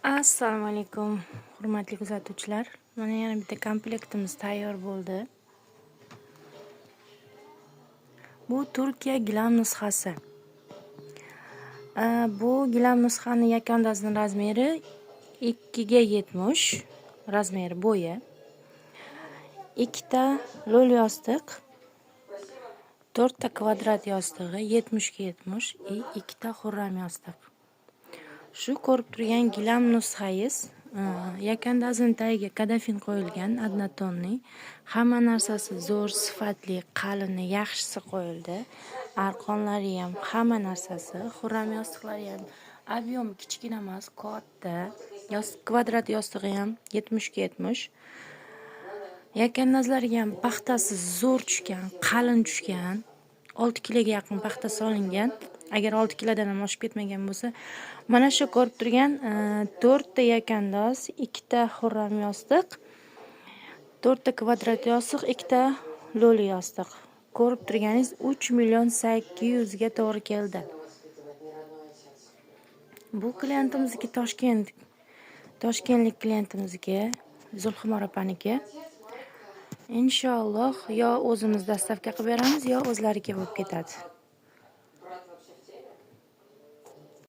Assalomu alaykum, hurmatli kuzatuvchilar. Mana yana bitta komplektimiz tayyor bo'ldi. Bu Turkiya gilam nusxasi. Bu gilam nusxani yakondasini razmeri 2 ga 70 razmeri bo'yi. Ikkita lo'l yostiq, 4 ta kvadrat yostig'i 70 ga 70 va ikkita xurram yostiq. Shu ko'rib turgan gilam nusxangiz yakondasini tagiga kadafin qo'yilgan, adnatonni. Hamma narsasi zo'r, sifatli, qalini, yaxshisi qo'yildi. Arqonlari ham, hamma narsasi, xurram yostiqlari ham ob'yom kichkina emas, katta. Kvadrat yostig'i ham 70 ga 70. Yakondazlariga ham paxtasi zo'r tushgan, qalin tushgan. 6 kiloga yaqin paxta solingan. Agar 6 kilodan ham oshib ketmagan bo'lsa, mana shu ko'rib turgan 4 ta yakandoz, 2 ta xurram yostiq, 4 ta kvadrat yostiq, 2 ta lo'li yostiq. Ko'rib turganingiz 3.800.000 ga to'g'ri keldi. Bu klientimizga Toshkentlik klientimizga Zulxumor opaniki. Inshaalloh yo o'zimiz dastavka qilib beramiz, yo o'zlariga bo'lib ketadi.